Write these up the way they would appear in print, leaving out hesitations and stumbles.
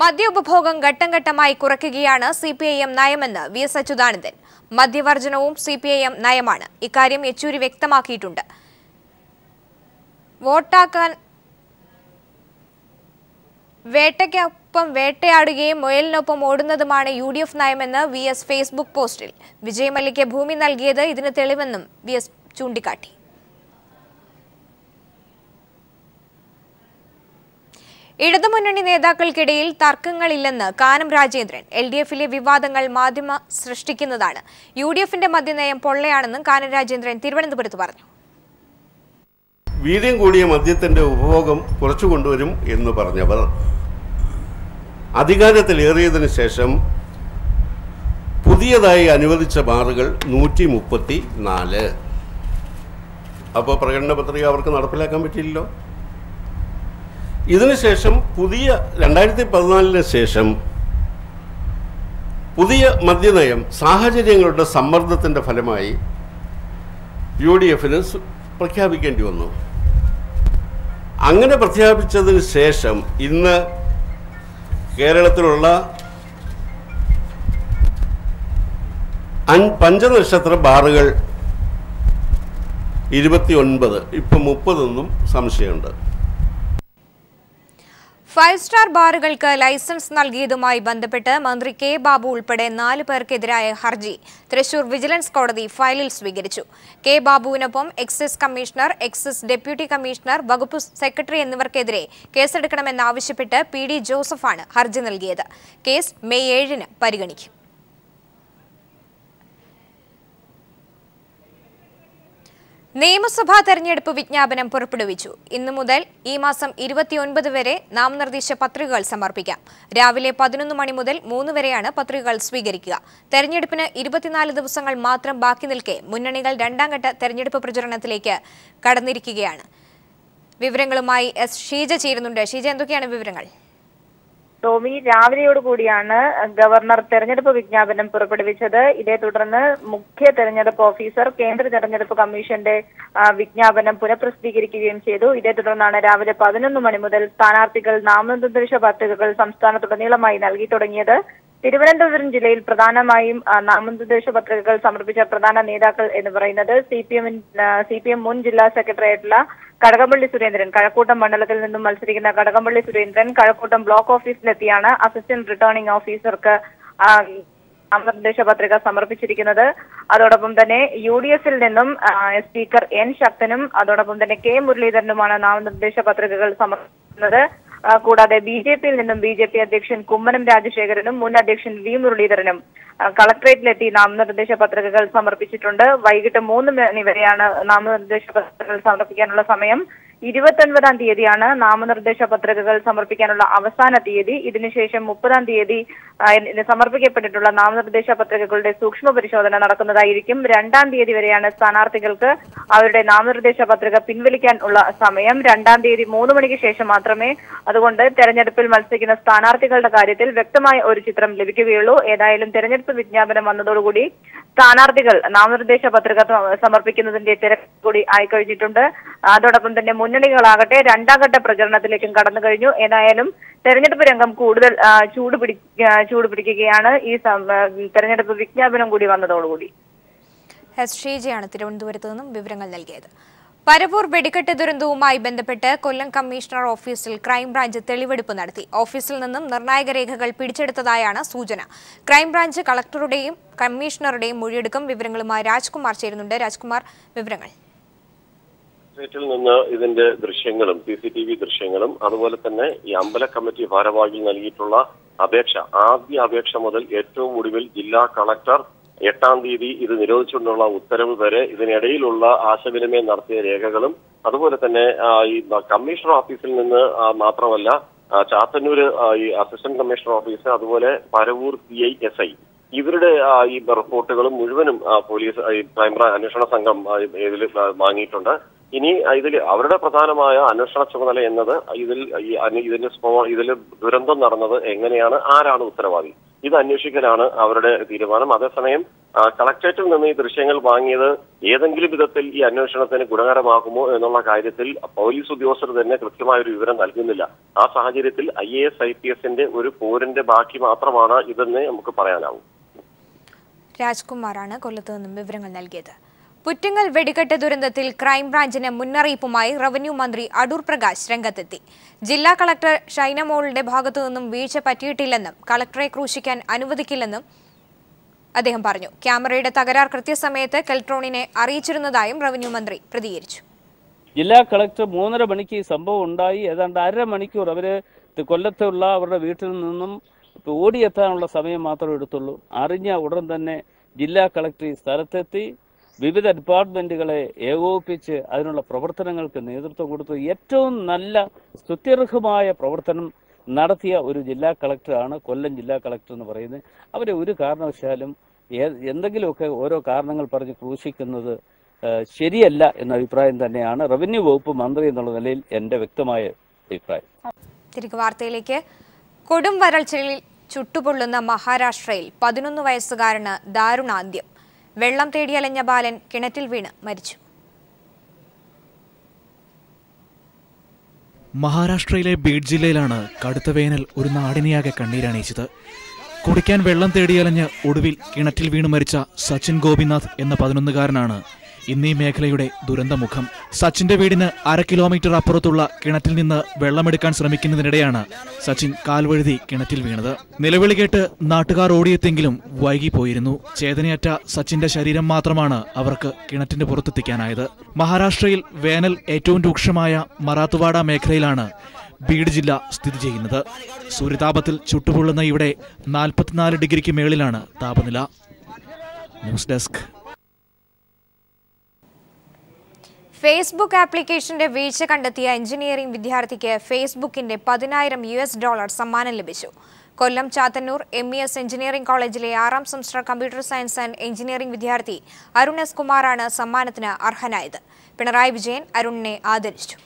മദ്യോപഭോഗം ഘട്ടം ഘട്ടമായി കുറയ്ക്കുകയാണ് CPIM നയമെന്ന് VS. Achuthanandan. മദ്യവർജനവും CPIM നയമാണ്. ഇക്കാര്യം യെച്ചൂരി വ്യക്തമാക്കിയിട്ടുണ്ട്. വോട്ടാക്കാൻ വേട്ടയ്ക്കൊപ്പം വേട്ടയാടുകയും മുയലിനൊപ്പം ഓടുന്നതുമാണ് യു.ഡി.എഫ് നയമെന്ന് വി.എസ്. ഫേസ്ബുക്ക് പോസ്റ്റിൽ. വിജയമല്യയ്ക്ക് ഭൂമി നൽകിയത് ഇതിന് തെളിവെന്നും വി.എസ്. ചൂണ്ടിക്കാട്ടി. ഇടതുമുന്നണി നേതാക്കൾക്കിടയിൽ തർക്കങ്ങളില്ലെന്ന് കാനം രാജേന്ദ്രൻ. എൽ.ഡി.എഫിലെ വിവാദങ്ങൾ മാധ്യമ സൃഷ്ടിക്കുന്നതാണ്. യു.ഡി.എഫിന്റെ മദ്യനയം പൊള്ളയാണെന്നും കാനം രാജേന്ദ്രൻ തിരുവനന്തപുരത്ത് പറഞ്ഞു. വീര്യം കൂടിയ മദ്യത്തിന്റെ ഉപഭോഗം കുറച്ചു കൊണ്ടുവരും എന്ന് പറഞ്ഞവർ അധികാരത്തിലേറിയതിനു ശേഷം പുതിയതായി അനുവദിച്ച ബാറുകൾ 134. അപ്പോൾ പ്രകടന പത്രിക അവർക്ക് നടപ്പിലാക്കാൻ പറ്റില്ലല്ലോ. ഇതിനുശേഷം പുതിയ 2014 ശേഷം പുതിയ മദ്യനയം സാഹചര്യങ്ങളുടെ സമ്മർദ്ദത്തിൻ്റെ ഫലമായി യു.ഡി.എഫിന് പ്രഖ്യാപിക്കേണ്ടി വന്നു. അങ്ങനെ പ്രഖ്യാപിച്ചതിന് ശേഷം ഇന്ന് കേരളത്തിലുള്ള പഞ്ചനക്ഷത്ര ബാറുകൾ 29, ഇപ്പം 30 സംശയമുണ്ട്. 5 സ്റ്റാർ ബാറുകൾക്ക് ലൈസൻസ് നൽകിയതുമായി ബന്ധപ്പെട്ട് മന്ത്രി കെ ബാബു ഉൾപ്പെടെ 4 പേർക്കെതിരായ ഹർജി തൃശൂർ വിജിലൻസ് കോടതി ഫയലിൽ സ്വീകരിച്ചു. കെ ബാബുവിനൊപ്പം excise commissioner, excise deputy commissioner, വകുപ്പ് സെക്രട്ടറി എന്നിവർക്കെതിരെ കേസെടുക്കണമെന്നാവശ്യപ്പെട്ട് പി.ഡി. ജോസഫാണ് ഹർജി നൽകിയത്. കേസ് മെയ് 7 പരിഗണിക്കും. നിയമസഭാ തെരഞ്ഞെടുപ്പ് വിജ്ഞാപനം പുറപ്പെടുവിച്ചു. ഇന്നു മുതൽ ഈ മാസം 29 വരെ നാമനിർദ്ദേശ പത്രികകൾ സമർപ്പിക്കാം. രാവിലെ 11 മണി മുതൽ 3 വരെയാണ് പത്രികകൾ സ്വീകരിക്കുക. തെരഞ്ഞെടുപ്പിന് 24 ദിവസങ്ങൾ മാത്രം ബാക്കി നിൽക്കെ മുന്നണികൾ രണ്ടാം ഘട്ട തെരഞ്ഞെടുപ്പ് പ്രചരണത്തിലേക്ക് കടന്നിരിക്കുകയാണ്. വിവരങ്ങളുമായി എസ് ഷീജ ചേരുന്നുണ്ട്. ഷീജ, എന്തൊക്കെയാണ് വിവരങ്ങൾ? ടോമി, രാവിലെയോടുകൂടിയാണ് ഗവർണർ തെരഞ്ഞെടുപ്പ് വിജ്ഞാപനം പുറപ്പെടുവിച്ചത്. ഇതേ തുടർന്ന് മുഖ്യ തെരഞ്ഞെടുപ്പ് ഓഫീസർ കേന്ദ്ര തെരഞ്ഞെടുപ്പ് കമ്മീഷന്റെ വിജ്ഞാപനം പുനഃപ്രസിദ്ധീകരിക്കുകയും ചെയ്തു. ഇതേ തുടർന്നാണ് രാവിലെ 11 മണി മുതൽ സ്ഥാനാർത്ഥികൾ നാമനിർദ്ദേശ പത്രികകൾ സംസ്ഥാനത്തുടനീളമായി നൽകി തുടങ്ങിയത്. തിരുവനന്തപുരം ജില്ലയിൽ പ്രധാനമായും നാമനിർദ്ദേശ പത്രികകൾ സമർപ്പിച്ച പ്രധാന നേതാക്കൾ എന്ന് പറയുന്നത് സിപിഎം മുൻ ജില്ലാ സെക്രട്ടറി ആയിട്ടുള്ള കടകംപള്ളി സുരേന്ദ്രൻ, കഴക്കൂട്ടം മണ്ഡലത്തിൽ നിന്നും മത്സരിക്കുന്ന കടകംപള്ളി സുരേന്ദ്രൻ കഴക്കൂട്ടം ബ്ലോക്ക് ഓഫീസിലെത്തിയാണ് അസിസ്റ്റന്റ് റിട്ടേണിംഗ് ഓഫീസർക്ക് നാമനിർദ്ദേശ പത്രിക സമർപ്പിച്ചിരിക്കുന്നത്. അതോടൊപ്പം തന്നെ യു.ഡി.എഫിൽ നിന്നും സ്പീക്കർ എൻ ശക്തനും അതോടൊപ്പം തന്നെ കെ മുരളീധരനുമാണ് നാമനിർദ്ദേശ പത്രികകൾ സമർപ്പിക്കുന്നത്. കൂടാതെ ബി.ജെ.പിയിൽ നിന്നും ബി.ജെ.പി അധ്യക്ഷൻ കുമ്മനം രാജശേഖരനും മുൻ അധ്യക്ഷൻ വി മുരളീധരനും കളക്ടറേറ്റിലെത്തി നാമനിർദ്ദേശ പത്രികകൾ സമർപ്പിച്ചിട്ടുണ്ട്. വൈകിട്ട് 3 മണി വരെയാണ് നാമനിർദ്ദേശ പത്രികകൾ സമർപ്പിക്കാനുള്ള സമയം. 29-ാം തീയതിയാണ് നാമനിർദ്ദേശ പത്രികകൾ സമർപ്പിക്കാനുള്ള അവസാന തീയതി. ഇതിനുശേഷം 30-ാം തീയതി സമർപ്പിക്കപ്പെട്ടിട്ടുള്ള നാമനിർദ്ദേശ പത്രികകളുടെ സൂക്ഷ്മ പരിശോധന നടക്കുന്നതായിരിക്കും. 2-ാം തീയതി വരെയാണ് സ്ഥാനാർത്ഥികൾക്ക് അവരുടെ നാമനിർദ്ദേശ പത്രിക പിൻവലിക്കാൻ ഉള്ള സമയം. 2-ാം തീയതി 3 മണിക്ക് ശേഷം മാത്രമേ അതുകൊണ്ട് തെരഞ്ഞെടുപ്പിൽ മത്സരിക്കുന്ന സ്ഥാനാർത്ഥികളുടെ കാര്യത്തിൽ വ്യക്തമായ ഒരു ചിത്രം ലഭിക്കുകയുള്ളൂ. ഏതായാലും തെരഞ്ഞെടുപ്പ് വിജ്ഞാപനം വന്നതോടുകൂടി സ്ഥാനാർത്ഥികൾ നാമനിർദ്ദേശ പത്രിക സമർപ്പിക്കുന്നതിന്റെ തിരക്ക് കൂടി ആയിക്കഴിഞ്ഞിട്ടുണ്ട്. അതോടൊപ്പം തന്നെ മുന്നണികളാകട്ടെ രണ്ടാം ഘട്ട പ്രചരണത്തിലേക്കും കടന്നു കഴിഞ്ഞു. ഏതായാലും തെരഞ്ഞെടുപ്പ് രംഗം കൂടുതൽ ചൂടുപിടിക്കുകയാണ് ഈ തെരഞ്ഞെടുപ്പ് വിജ്ഞാപനം കൂടി വന്നതോടുകൂടി. എസ് ഷീജയാണ് തിരുവനന്തപുരത്ത് നിന്നും വിവരങ്ങൾ നൽകിയത്. പരവൂർ വെടിക്കെട്ട് ദുരന്തവുമായി ബന്ധപ്പെട്ട് കൊല്ലം കമ്മീഷണർ ഓഫീസിൽ ക്രൈംബ്രാഞ്ച് തെളിവെടുപ്പ് നടത്തി. ഓഫീസിൽ നിന്നും നിർണായക രേഖകൾ പിടിച്ചെടുത്തതായാണ് സൂചന. ക്രൈംബ്രാഞ്ച് കളക്ടറുടെയും കമ്മീഷണറുടെയും മൊഴിയെടുക്കും. വിവരങ്ങളുമായി രാജ്കുമാർ ചേരുന്നുണ്ട്. രാജ്കുമാർ, വിവരങ്ങൾ. ിൽ നിന്ന് ഇതിന്റെ ദൃശ്യങ്ങളും CCTV ദൃശ്യങ്ങളും അതുപോലെ തന്നെ ഈ അമ്പല കമ്മിറ്റി ഭാരവാഹികൾ നൽകിയിട്ടുള്ള ആദ്യ അപേക്ഷ മുതൽ ഏറ്റവും ഒടുവിൽ ജില്ലാ കളക്ടർ 8-ാം തീയതി ഇത് നിരോധിച്ചുകൊണ്ടുള്ള ഉത്തരവ് വരെ ഇതിനിടയിലുള്ള ആശയവിനിമയം നടത്തിയ രേഖകളും അതുപോലെ തന്നെ ഈ കമ്മീഷണർ ഓഫീസിൽ നിന്ന് മാത്രമല്ല ചാത്തന്നൂര് ഈ അസിസ്റ്റന്റ് കമ്മീഷണർ ഓഫീസ് അതുപോലെ പരവൂർ CI SI ഇവരുടെ ഈ റിപ്പോർട്ടുകളും മുഴുവനും പോലീസ് ക്രൈംബ്രാഞ്ച് അന്വേഷണ സംഘം ഇതിൽ വാങ്ങിയിട്ടുണ്ട്. ഇനി ഇതിൽ അവരുടെ പ്രധാനമായ അന്വേഷണ ചുമതല എന്നത് ഇതിൽ ദുരന്തം നടന്നത് എങ്ങനെയാണ്, ആരാണ് ഉത്തരവാദി, ഇത് അന്വേഷിക്കലാണ് അവരുടെ തീരുമാനം. അതേസമയം കളക്ടറേറ്റിൽ നിന്ന് ഈ ദൃശ്യങ്ങൾ വാങ്ങിയത് ഏതെങ്കിലും വിധത്തിൽ ഈ അന്വേഷണത്തിന് ഗുണകരമാകുമോ എന്നുള്ള കാര്യത്തിൽ പോലീസ് ഉദ്യോഗസ്ഥർ തന്നെ കൃത്യമായ ഒരു വിവരം നൽകുന്നില്ല. ആ സാഹചര്യത്തിൽ IAS IPS ഒരു പോരിന്റെ ബാക്കി മാത്രമാണ് ഇതെന്ന് നമുക്ക് പറയാനാവും. രാജ്കുമാറാണ് കൊല്ലത്ത് നിന്നും വിവരങ്ങൾ നൽകിയത്. പുറ്റിങ്ങൽ വെടിക്കെട്ട് ദുരന്തത്തിൽ ക്രൈംബ്രാഞ്ചിന് മുന്നറിയിപ്പുമായി റവന്യൂ മന്ത്രി അടൂർ പ്രകാശ് രംഗത്തെത്തി. ജില്ലാ കളക്ടർ ഷൈനമോളുടെ ഭാഗത്തു നിന്നും വീഴ്ച പറ്റിയിട്ടില്ലെന്നും കളക്ടറെ ക്രൂശിക്കാൻ അനുവദിക്കില്ലെന്നും അദ്ദേഹം പറഞ്ഞു. ക്യാമറയുടെ തകരാർ കൃത്യസമയത്ത് കെൽട്രോണിനെ അറിയിച്ചിരുന്നതായും റവന്യൂ മന്ത്രി പ്രതികരിച്ചു. ജില്ലാ കളക്ടർ 3:30 മണിക്ക് ഈ സംഭവം ഉണ്ടായി. ഏതാണ്ട് 1/2 മണിക്കൂർ അവര് കൊല്ലത്തുള്ള അവരുടെ വീട്ടിൽ നിന്നും ഓടിയെത്താനുള്ള സമയം മാത്രമേ എടുത്തുള്ളൂ. അറിഞ്ഞ ഉടൻ തന്നെ ജില്ലാ കളക്ടർ സ്ഥലത്തെത്തി വിവിധ ഡിപ്പാർട്ട്മെന്റുകളെ ഏകോപിപ്പിച്ച് അതിനുള്ള പ്രവർത്തനങ്ങൾക്ക് നേതൃത്വം കൊടുത്തു. ഏറ്റവും നല്ല സ്തുത്യർഹമായ പ്രവർത്തനം നടത്തിയ ഒരു ജില്ലാ കളക്ടറാണ് കൊല്ലം ജില്ലാ കളക്ടർ എന്ന് പറയുന്നത്. അവരെ ഒരു കാരണവശാലും എന്തെങ്കിലുമൊക്കെ ഓരോ കാരണങ്ങൾ പറഞ്ഞ് ക്രൂശിക്കുന്നത് ശരിയല്ല എന്ന അഭിപ്രായം തന്നെയാണ് റവന്യൂ വകുപ്പ് മന്ത്രി എന്നുള്ള നിലയിൽ എൻ്റെ വ്യക്തമായ അഭിപ്രായം. തിരികെ വാർത്തയിലേക്ക്. കൊടും വരൾച്ചയിൽ ചുട്ടുപൊള്ളുന്ന മഹാരാഷ്ട്രയിൽ 11 വയസ്സുകാരന് ദാരുണാന്ത്യം. വെള്ളം തേടിയലഞ്ഞ ബാലൻ കിണറ്റിൽ വീണ് മരിച്ചു. മഹാരാഷ്ട്രയിലെ ബീഡ് ജില്ലയിലാണ് കടുത്ത വേനൽ ഒരു നാടിനെയാകെ കണ്ണീരണിയിച്ചത്. കുടിക്കാൻ വെള്ളം തേടിയലഞ്ഞ് ഒടുവിൽ കിണറ്റിൽ വീണ് മരിച്ച സച്ചിൻ ഗോപിനാഥ് എന്ന 11-കാരനാണ് ഇന്നീ മേഖലയുടെ ദുരന്തമുഖം. സച്ചിന്റെ വീടിന് 1/2 കിലോമീറ്റർ അപ്പുറത്തുള്ള കിണറ്റിൽ നിന്ന് വെള്ളമെടുക്കാൻ ശ്രമിക്കുന്നതിനിടെയാണ് സച്ചിൻ കാൽവഴുതി കിണറ്റിൽ വീണത്. നിലവിളി കേട്ട് നാട്ടുകാർ ഓടിയെത്തെങ്കിലും വൈകിപ്പോയിരുന്നു. ചേതനയറ്റ സച്ചിന്റെ ശരീരം മാത്രമാണ് അവർക്ക് കിണറ്റിന്റെ പുറത്തെത്തിക്കാനായത്. മഹാരാഷ്ട്രയിൽ വേനൽ ഏറ്റവും രൂക്ഷമായ മറാത്ത്വാഡ മേഖലയിലാണ് ബീഡ് ജില്ല സ്ഥിതി ചെയ്യുന്നത്. സൂര്യതാപത്തിൽ ചുട്ടുപൊള്ളുന്ന ഇവിടെ 44 ഡിഗ്രിക്ക് മേളിലാണ് താപനില. News desk. ഫേസ്ബുക്ക് ആപ്ലിക്കേഷന്റെ വീഴ്ച കണ്ടെത്തിയ എഞ്ചിനീയറിംഗ് വിദ്യാർത്ഥിക്ക് ഫേസ്ബുക്കിന്റെ $10,000 സമ്മാനം ലഭിച്ചു. കൊല്ലം ചാത്തന്നൂർ MES എഞ്ചിനീയറിംഗ് കോളേജിലെ 6ാം semester computer science and engineering വിദ്യാർത്ഥി അരുൺ S. കുമാറാണ് സമ്മാനത്തിന് അർഹനായത്. പിണറായി വിജയൻ അരുണിനെ ആദരിച്ചു.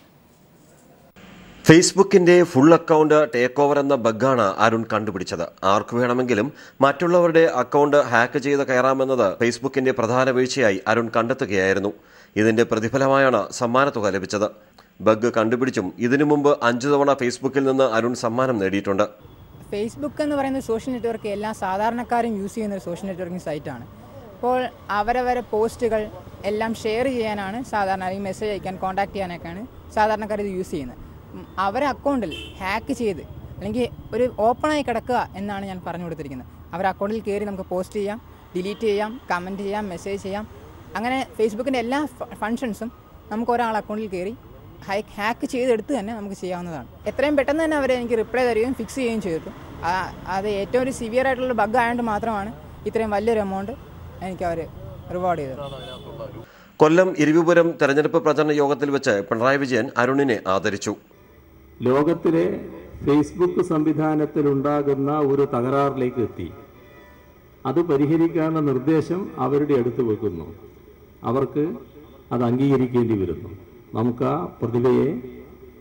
ഫേസ്ബുക്കിന്റെ ഫുൾ അക്കൗണ്ട് ടേക്ക് ഓവർ എന്ന ബഗ്ഗാണ് അരുൺ കണ്ടുപിടിച്ചത്. ആർക്കു വേണമെങ്കിലും മറ്റുള്ളവരുടെ അക്കൗണ്ട് ഹാക്ക് ചെയ്ത് കയറാമെന്നത് ഫേസ്ബുക്കിന്റെ പ്രധാന വീഴ്ചയായി അരുൺ കണ്ടെത്തുകയായിരുന്നു. ഇതിന്റെ പ്രതിഫലമായാണ് സമ്മാനത്തുക ലഭിച്ചത്. ബഗ് കണ്ടുപിടിച്ചും ഇതിനു മുമ്പ് 5 തവണ ഫേസ്ബുക്കിൽ നിന്ന് അരുൺ സമ്മാനം നേടിയിട്ടുണ്ട്. ഫേസ്ബുക്ക് എന്ന് പറയുന്ന സോഷ്യൽ നെറ്റ്വർക്ക് എല്ലാ സാധാരണക്കാരും യൂസ് ചെയ്യുന്ന ഒരു സോഷ്യൽ നെറ്റ്വർക്കിംഗ് സൈറ്റാണ്. അപ്പോൾ അവരവരെ പോസ്റ്റുകൾ എല്ലാം ഷെയർ ചെയ്യാനാണ് സാധാരണ, അല്ലെങ്കിൽ മെസ്സേജ് അയക്കാൻ, കോൺടാക്ട് ചെയ്യാനൊക്കെയാണ് സാധാരണക്കാർ ഇത് യൂസ് ചെയ്യുന്നത്. അവരെ അക്കൗണ്ടിൽ ഹാക്ക് ചെയ്ത് അല്ലെങ്കിൽ ഒരു ഓപ്പണായി കിടക്കുക എന്നാണ് ഞാൻ പറഞ്ഞു കൊടുത്തിരിക്കുന്നത്. അവരുടെ അക്കൗണ്ടിൽ കയറി നമുക്ക് പോസ്റ്റ് ചെയ്യാം, ഡിലീറ്റ് ചെയ്യാം, കമൻറ്റ് ചെയ്യാം, മെസ്സേജ് ചെയ്യാം. അങ്ങനെ ഫേസ്ബുക്കിൻ്റെ എല്ലാ ഫങ്ഷൻസും നമുക്ക് ഒരാൾ അക്കൗണ്ടിൽ കയറി ഹാക്ക് ചെയ്തെടുത്ത് തന്നെ നമുക്ക് ചെയ്യാവുന്നതാണ്. എത്രയും പെട്ടെന്ന് തന്നെ അവർ എനിക്ക് റിപ്ലൈ തരികയും ഫിക്സ് ചെയ്യുകയും ചെയ്തിട്ടു. അത് ഏറ്റവും ഒരു സിവിയർ ആയിട്ടുള്ള ബഗ് ആയതുകൊണ്ട് മാത്രമാണ് ഇത്രയും വലിയൊരു എമൗണ്ട് എനിക്ക് അവർ റിവാർഡ് ചെയ്തത്. കൊല്ലം ഇരവിപുരം തെരഞ്ഞെടുപ്പ് പ്രചരണ യോഗത്തിൽ വെച്ച് പിണറായി വിജയൻ അരുണിനെ ആദരിച്ചു. ലോകത്തിലെ ഫേസ്ബുക്ക് സംവിധാനത്തിലുണ്ടാകുന്ന ഒരു തകരാറിലേക്ക് എത്തി. അത് പരിഹരിക്കാനുള്ള നിർദ്ദേശം അവരുടെ അടുത്ത് വെക്കുന്നു. അവർക്ക് അത് അംഗീകരിക്കേണ്ടി വരുന്നു. നമുക്ക് ആ പ്രതിഭയെ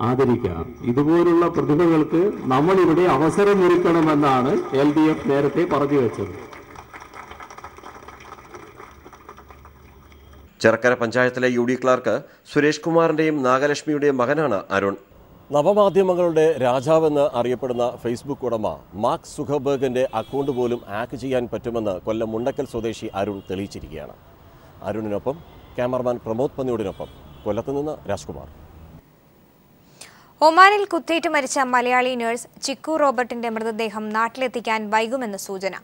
ആദരിക്കാം. ഇതുപോലുള്ള പ്രതിഭകൾക്ക് നമ്മളിവിടെ അവസരമൊരുക്കണമെന്നാണ് LDF നേരത്തെ പറഞ്ഞു വെച്ചത്. ചെർക്കര പഞ്ചായത്തിലെ UD ക്ലാർക്ക് സുരേഷ് കുമാറിന്റെയും നാഗലക്ഷ്മിയുടെയും മകനാണ് അരുൺ. നവമാധ്യമങ്ങളുടെ രാജാവെന്ന് അറിയപ്പെടുന്ന ഫേസ്ബുക്ക് ഉടമ മാർക്ക് സുഖർബർഗിന്റെ അക്കൗണ്ട് പോലും ഹാക്ക് ചെയ്യാൻ പറ്റുമെന്ന് കൊല്ലം മുണ്ടക്കൽ സ്വദേശി അരുൺ തെളിയിച്ചിരിക്കുകയാണ്. അരുണിനൊപ്പം ക്യാമറമാൻ പ്രമോദ് പന്നിയോടിനൊപ്പം കൊല്ലത്തുനിന്ന് രാജ്കുമാർ. ഒമാനിൽ കുത്തേറ്റ് മരിച്ച മലയാളി നഴ്സ് ചിക്കു റോബർട്ടിന്റെ മൃതദേഹം നാട്ടിലെത്തിക്കാൻ വൈകുമെന്ന് സൂചന.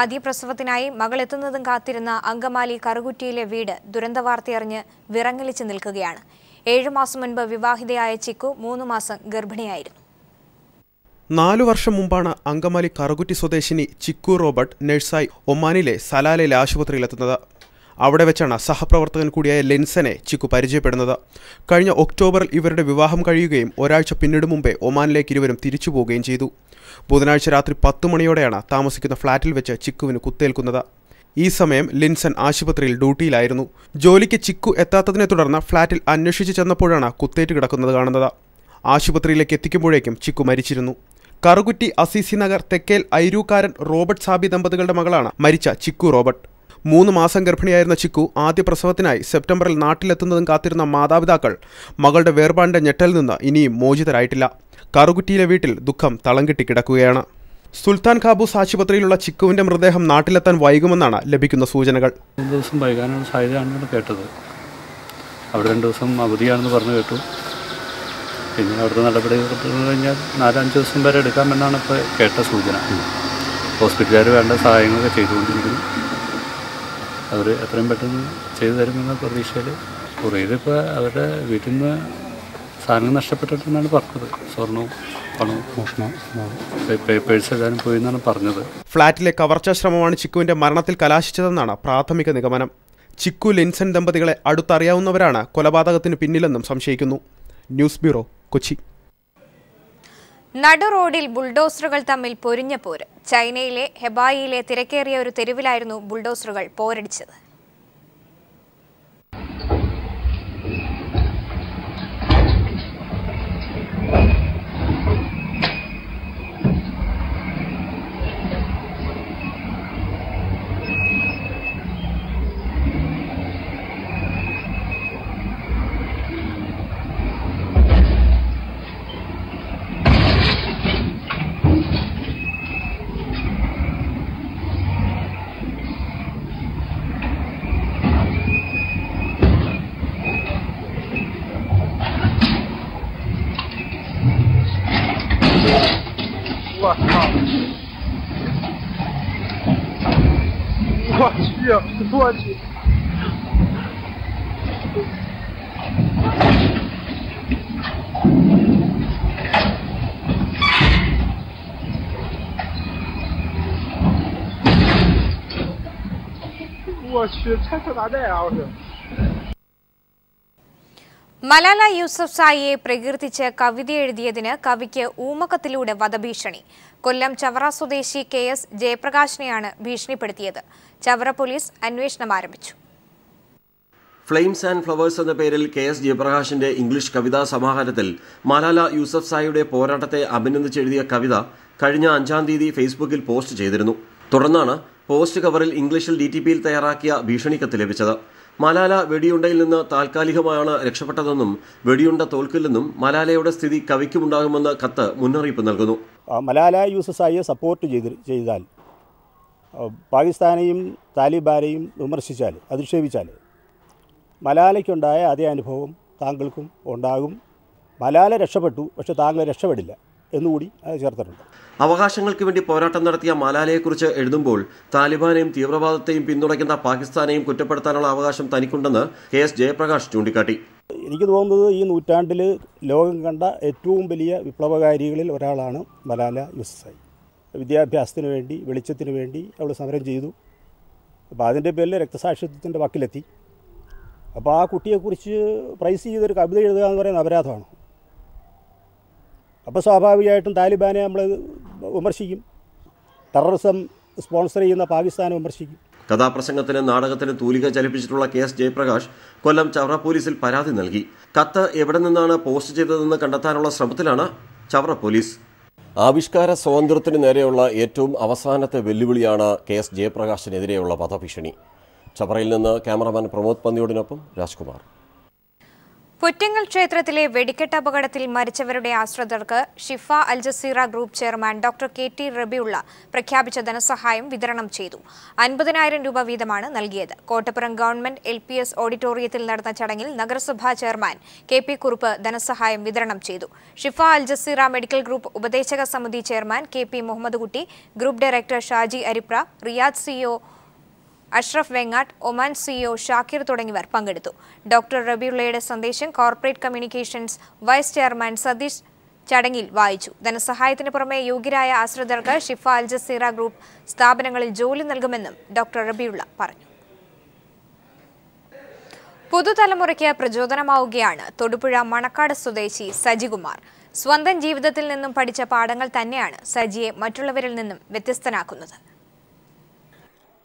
ആദ്യ പ്രസവത്തിനായി മകളെത്തുന്നതും കാത്തിരുന്ന അങ്കമാലി കറുകുറ്റിയിലെ വീട് ദുരന്തവാർത്തയറിഞ്ഞ് വിറങ്ങലിച്ച് നിൽക്കുകയാണ്. 7 മാസം മുൻപ് വിവാഹിതയായ ചിക്കു 3 മാസം ഗർഭിണിയായിരുന്നു. 4 വർഷം മുമ്പാണ് അങ്കമാലി കറുകുറ്റി സ്വദേശിനി ചിക്കു റോബർട്ട് നഴ്സായി ഒമാനിലെ സലാലയിലെ ആശുപത്രിയിലെത്തുന്നത്. അവിടെ വെച്ചാണ് സഹപ്രവർത്തകൻ കൂടിയായ ലെൻസനെ ചിക്കു പരിചയപ്പെടുന്നത്. കഴിഞ്ഞ ഒക്ടോബറിൽ ഇവരുടെ വിവാഹം കഴിയുകയും ഒരാഴ്ച പിന്നിടും മുമ്പേ ഒമാനിലേക്ക് ഇരുവരും തിരിച്ചു പോവുകയും ചെയ്തു. ബുധനാഴ്ച രാത്രി 10 മണിയോടെയാണ് താമസിക്കുന്ന ഫ്ളാറ്റിൽ വെച്ച് ചിക്കുവിന് കുത്തേൽക്കുന്നത്. ഈ സമയം ലിൻസൺ ആശുപത്രിയിൽ ഡ്യൂട്ടിയിലായിരുന്നു. ജോലിക്ക് ചിക്കു എത്താത്തതിനെ തുടർന്ന് ഫ്ളാറ്റിൽ അന്വേഷിച്ചു ചെന്നപ്പോഴാണ് കുത്തേറ്റ് കിടക്കുന്നത് കാണുന്നത്. ആശുപത്രിയിലേക്ക് എത്തിക്കുമ്പോഴേക്കും ചിക്കു മരിച്ചിരുന്നു. കറുകുറ്റി അസീസി നഗർ തെക്കേൽ ഐരൂക്കാരൻ റോബർട്ട് സാബി ദമ്പതികളുടെ മകളാണ് മരിച്ച ചിക്കു റോബർട്ട്. 3 മാസം ഗർഭിണിയായിരുന്ന ചിക്കു ആദ്യ പ്രസവത്തിനായി സെപ്റ്റംബറിൽ നാട്ടിലെത്തുന്നതും കാത്തിരുന്ന മാതാപിതാക്കൾ മകളുടെ വേർപാടിന്റെ ഞെട്ടൽ നിന്ന് ഇനിയും മോചിതരായിട്ടില്ല. കറുകുറ്റിയിലെ വീട്ടിൽ ദുഃഖം തളം കെട്ടി കിടക്കുകയാണ്. സുൽത്താൻ ഖാബൂസ് ആശുപത്രിയിലുള്ള ചിക്കുവിന്റെ മൃതദേഹം നാട്ടിലെത്താൻ വൈകുമെന്നാണ് ലഭിക്കുന്ന സൂചനകൾ. 3 ദിവസം വൈകാനുള്ള സാധ്യതയാണെന്നാണ് കേട്ടത്. അവിടെ 2 ദിവസം അവധിയാണെന്ന് പറഞ്ഞു കേട്ടു. പിന്നെ അവിടുത്തെ നടപടി കഴിഞ്ഞാൽ 4-5 ദിവസം വരെ എടുക്കാമെന്നാണ് ഇപ്പോൾ കേട്ട സൂചന. ഹോസ്പിറ്റലുകാർ വേണ്ട സഹായങ്ങളൊക്കെ ചെയ്തുകൊണ്ടിരിക്കുന്നു. അവർ എത്രയും പെട്ടെന്ന് ചെയ്തു തരുമെന്ന പ്രതീക്ഷയിൽ കുറേതിപ്പോൾ അവരുടെ വീട്ടിൽ നിന്ന് സാധനങ്ങൾ നഷ്ടപ്പെട്ടിട്ടെന്നാണ് പറഞ്ഞത്. സ്വർണവും പണവും മോഷണം പേപ്പേഴ്സ് എഴുതാനും പോയി എന്നാണ് പറഞ്ഞത്. ഫ്ളാറ്റിലെ കവർച്ചാ ശ്രമമാണ് ചിക്കുവിന്റെ മരണത്തിൽ കലാശിച്ചതെന്നാണ് പ്രാഥമിക നിഗമനം. ചിക്കു ലിൻസൺ ദമ്പതികളെ അടുത്തറിയാവുന്നവരാണ് കൊലപാതകത്തിന് പിന്നിലെന്നും സംശയിക്കുന്നു. News bureau, Kochi. നടു റോഡിൽ ബുൾഡോസറുകൾ തമ്മിൽ പൊരിഞ്ഞ പോര്. ചൈനയിലെ ഹെബായിയിലെ തിരക്കേറിയ ഒരു തെരുവിലായിരുന്നു ബുൾഡോസറുകൾ പോരടിച്ചത്. മലാല യൂസഫ്സായിയെ പ്രകീർത്തിച്ച് കവിത എഴുതിയതിന് കവിക്ക് ഊമക്കത്തിലൂടെ വധഭീഷണി. കൊല്ലം ചവറ സ്വദേശി KS ജയപ്രകാശിനെയാണ് ഭീഷണിപ്പെടുത്തിയത്. ചവറ പോലീസ് അന്വേഷണം ആരംഭിച്ചു. ഫ്ലെയിംസ് ആൻഡ് ഫ്ലവേഴ്സ് എന്ന പേരിൽ KS ജയപ്രകാശിന്റെ ഇംഗ്ലീഷ് കവിതാ സമാഹാരത്തിൽ മലാല യൂസഫ്സായിയുടെ പോരാട്ടത്തെ അഭിനന്ദിച്ചെഴുതിയ കവിത കഴിഞ്ഞ 5-ാം തീയതി ഫേസ്ബുക്കിൽ പോസ്റ്റ് ചെയ്തിരുന്നു. തുടർന്നാണ് പോസ്റ്റ് കവറിൽ ഇംഗ്ലീഷിൽ DTPയിൽ തയ്യാറാക്കിയ ഭീഷണിക്കത്ത് ലഭിച്ചത്. മലാല വെടിയുണ്ടയിൽ നിന്ന് താൽക്കാലികമായാണ് രക്ഷപ്പെട്ടതെന്നും വെടിയുണ്ട തോൽക്കില്ലെന്നും മലാലയുടെ സ്ഥിതി കവിക്കുമുണ്ടാകുമെന്ന് കത്ത് മുന്നറിയിപ്പ് നൽകുന്നു. മലാല യൂസഫ്സായിയെ സപ്പോർട്ട് ചെയ്താൽ, പാകിസ്ഥാനെയും താലിബാനെയും വിമർശിച്ചാൽ, അധിക്ഷേപിച്ചാൽ മലാലയ്ക്കുണ്ടായ അതേ അനുഭവം താങ്കൾക്കും ഉണ്ടാകും. മലാല രക്ഷപ്പെട്ടു, പക്ഷെ താങ്കൾ രക്ഷപ്പെടില്ല എന്നുകൂടി ചേർത്തിട്ടുണ്ട്. അവകാശങ്ങൾക്ക് വേണ്ടി പോരാട്ടം നടത്തിയ മലാലയെക്കുറിച്ച് എഴുതുമ്പോൾ താലിബാനെയും തീവ്രവാദത്തെയും പിന്തുണയ്ക്കുന്ന പാകിസ്ഥാനെയും കുറ്റപ്പെടുത്താനുള്ള അവകാശം തനിക്കുണ്ടെന്ന് KS ജയപ്രകാശ് ചൂണ്ടിക്കാട്ടി. എനിക്ക് തോന്നുന്നത് ഈ നൂറ്റാണ്ടിൽ ലോകം കണ്ട ഏറ്റവും വലിയ വിപ്ലവകാരികളിൽ ഒരാളാണ് മലാല യൂസഫ്സായി. വിദ്യാഭ്യാസത്തിന് വേണ്ടി, വെളിച്ചത്തിന് വേണ്ടി അവൾ സമരം ചെയ്തു. അപ്പോൾ അതിൻ്റെ പേരിൽ രക്തസാക്ഷിത്വത്തിൻ്റെ വക്കിലെത്തി. അപ്പോൾ ആ കുട്ടിയെക്കുറിച്ച് പ്രൈസ് ചെയ്തൊരു കവിത എഴുതുക എന്ന് പറയുന്ന അപരാധമാണ്. അപ്പോൾ സ്വാഭാവികമായിട്ടും താലിബാനെ നമ്മൾ വിമർശിക്കും, ടെററിസം സ്പോൺസർ ചെയ്യുന്ന പാകിസ്ഥാനെ വിമർശിക്കും. കഥാപ്രസംഗത്തിനും നാടകത്തിനും തൂലിക ചലിപ്പിച്ചിട്ടുള്ള KS ജയപ്രകാശ് കൊല്ലം ചവറ പോലീസിൽ പരാതി നൽകി. കത്ത് എവിടെ നിന്നാണ് പോസ്റ്റ് ചെയ്തതെന്ന് കണ്ടെത്താനുള്ള ശ്രമത്തിലാണ് ചവറ പോലീസ്. ആവിഷ്കാര സ്വാതന്ത്ര്യത്തിന് നേരെയുള്ള ഏറ്റവും അവസാനത്തെ വെല്ലുവിളിയാണ് KS ജയപ്രകാശിനെതിരെയുള്ള വധഭീഷണി. ചവറയിൽ നിന്ന് ക്യാമറമാൻ പ്രമോദ് പന്നിയോടിനൊപ്പം രാജ്കുമാർ. പുറ്റങ്ങൽ ക്ഷേത്രത്തിലെ വെടിക്കെട്ട് അപകടത്തിൽ മരിച്ചവരുടെ ആശ്രിതർക്ക് Shifa Al Jazeera group chairman doctor KT Rabiulla പ്രഖ്യാപിച്ച ധനസഹായം വിതരണം ചെയ്തു. 50,000 രൂപ വീതമാണ് നൽകിയത്. കോട്ടപ്പുറം ഗവൺമെന്റ് LPS ഓഡിറ്റോറിയത്തിൽ നടന്ന ചടങ്ങിൽ നഗരസഭാ ചെയർമാൻ KP കുറുപ്പ് ധനസഹായം വിതരണം ചെയ്തു. Shifa Al Jazeera medical group ഉപദേശക സമിതി chairman KP Muhammad Kutty, group director Shaji Aripra, Riyadh CEO Ashraf Vengatt, Oman CEO Shakir തുടങ്ങിയവർ പങ്കെടുത്തു. ഡോക്ടർ റബിയുള്ളയുടെ സന്ദേശം corporate communications vice chairman Satheesh ചടങ്ങിൽ വായിച്ചു. ധനസഹായത്തിന് പുറമെ യോഗ്യരായ ആശ്രിതർക്ക് ഷിഫ അൽ ജസീറ ഗ്രൂപ്പ് സ്ഥാപനങ്ങളിൽ ജോലി നൽകുമെന്നും ഡോക്ടർ റബിയുള്ള പറഞ്ഞു. പുതുതലമുറയ്ക്ക് പ്രചോദനമാവുകയാണ് തൊടുപുഴ മണക്കാട് സ്വദേശി സജികുമാർ. സ്വന്തം ജീവിതത്തിൽ നിന്നും പഠിച്ച പാഠങ്ങൾ തന്നെയാണ് സജിയെ മറ്റുള്ളവരിൽ നിന്നും വ്യത്യസ്തനാക്കുന്നത്.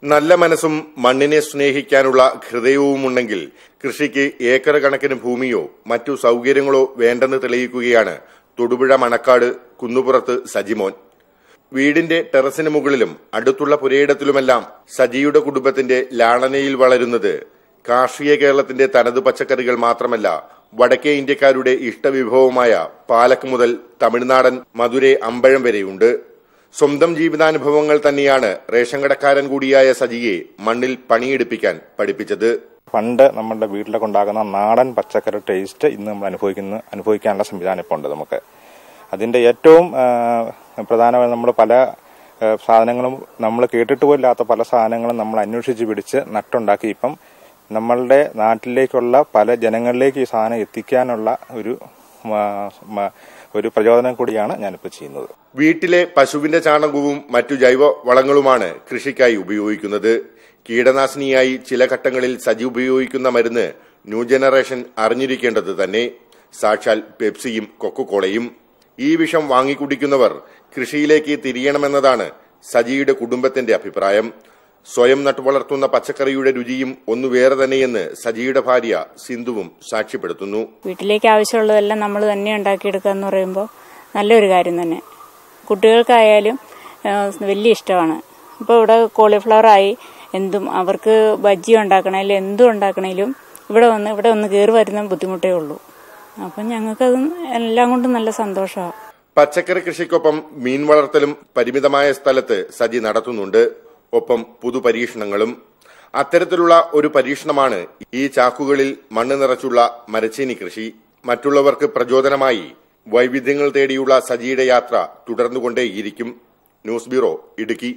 നല്ല മനസ്സും മണ്ണിനെ സ്നേഹിക്കാനുള്ള ഹൃദയവുമുണ്ടെങ്കിൽ കൃഷിക്ക് ഏക്കർ കണക്കിന് ഭൂമിയോ മറ്റു സൗകര്യങ്ങളോ വേണ്ടെന്ന് തെളിയിക്കുകയാണ് തൊടുപുഴ മണക്കാട് കുന്നുപുറത്ത് സജിമോൻ. വീടിന്റെ ടെറസിന് മുകളിലും അടുത്തുള്ള പുരയിടത്തിലുമെല്ലാം സജിയുടെ കുടുംബത്തിന്റെ ലാളനയിൽ വളരുന്നത് കാർഷിക കേരളത്തിന്റെ തനത് പച്ചക്കറികൾ മാത്രമല്ല, വടക്കേ ഇന്ത്യക്കാരുടെ ഇഷ്ടവിഭവമായ പാലക്ക് മുതൽ തമിഴ്നാടൻ മധുരൈ അമ്പഴം വരെയുണ്ട്. സ്വന്തം ജീവിതാനുഭവങ്ങൾ തന്നെയാണ് റേഷൻ കടക്കാരൻ കൂടിയായ സജിയെ മണ്ണിൽ പണിയെടുപ്പിക്കാൻ പഠിപ്പിച്ചത്. പണ്ട് നമ്മുടെ വീട്ടിലൊക്കെ ഉണ്ടാകുന്ന നാടൻ പച്ചക്കറി ടേസ്റ്റ് ഇന്ന് നമ്മൾ അനുഭവിക്കാനുള്ള സംവിധാനം ഇപ്പോൾ ഉണ്ട് നമുക്ക്. അതിന്റെ ഏറ്റവും പ്രധാനമായി നമ്മൾ പല സാധനങ്ങളും നമ്മൾ കേട്ടിട്ട് പോലില്ലാത്ത പല സാധനങ്ങളും നമ്മൾ അന്വേഷിച്ച് പിടിച്ച് നട്ടുണ്ടാക്കി ഇപ്പം നമ്മളുടെ നാട്ടിലേക്കുള്ള പല ജനങ്ങളിലേക്ക് ഈ സാധനം എത്തിക്കാനുള്ള ഒരു പ്രചോദനം കൂടിയാണ് ഞാനിപ്പോൾ ചെയ്യുന്നത്. വീട്ടിലെ പശുവിന്റെ ചാണകവും മറ്റു ജൈവ വളങ്ങളുമാണ് കൃഷിക്കായി ഉപയോഗിക്കുന്നത്. കീടനാശിനിയായി ചില ഘട്ടങ്ങളിൽ സജി ഉപയോഗിക്കുന്ന മരുന്ന് ന്യൂ ജനറേഷൻ അറിഞ്ഞിരിക്കേണ്ടത് തന്നെ. സാക്ഷാൽ പെപ്സിയും കൊക്കക്കോളയും. ഈ വിഷം വാങ്ങിക്കുടിക്കുന്നവർ കൃഷിയിലേക്ക് തിരിയണമെന്നതാണ് സജിയുടെ കുടുംബത്തിന്റെ അഭിപ്രായം. സ്വയം നട്ടുവളർത്തുന്ന പച്ചക്കറിയുടെ രുചിയും ഒന്നു വേറെ തന്നെയെന്ന് സജിയുടെ ഭാര്യ സിന്ധുവും സാക്ഷ്യപ്പെടുത്തുന്നു. വീട്ടിലേക്ക് ആവശ്യമുള്ളതെല്ലാം നമ്മൾ തന്നെ ഉണ്ടാക്കിയെടുക്കുക എന്ന് പറയുമ്പോൾ നല്ലൊരു കാര്യം തന്നെ. കുട്ടികൾക്കായാലും വലിയ ഇഷ്ടമാണ്. ഇപ്പോൾ ഇവിടെ കോളിഫ്ലവറായി എന്തും അവർക്ക് ബജ്ജി ഉണ്ടാക്കണേലും എന്തും ഉണ്ടാക്കണേലും ഇവിടെ ഒന്ന് കയറി വരുന്ന ബുദ്ധിമുട്ടേ ഉള്ളൂ. അപ്പം ഞങ്ങൾക്കത് എല്ലാം കൊണ്ടും നല്ല സന്തോഷമാണ്. പച്ചക്കറി കൃഷിക്കൊപ്പം മീൻ വളർത്തലും പരിമിതമായ സ്ഥലത്ത് സജി നടത്തുന്നുണ്ട്. ഒപ്പം പുതുപരീക്ഷണങ്ങളും. അത്തരത്തിലുള്ള ഒരു പരീക്ഷണമാണ് ഈ ചാക്കുകളിൽ മണ്ണ് നിറച്ചുള്ള മരച്ചീനി കൃഷി. മറ്റുള്ളവർക്ക് പ്രചോദനമായി വൈവിധ്യങ്ങൾ തേടിയുള്ള സജിയുടെ യാത്ര തുടർന്നുകൊണ്ടേയിരിക്കും. News bureau, Idukki.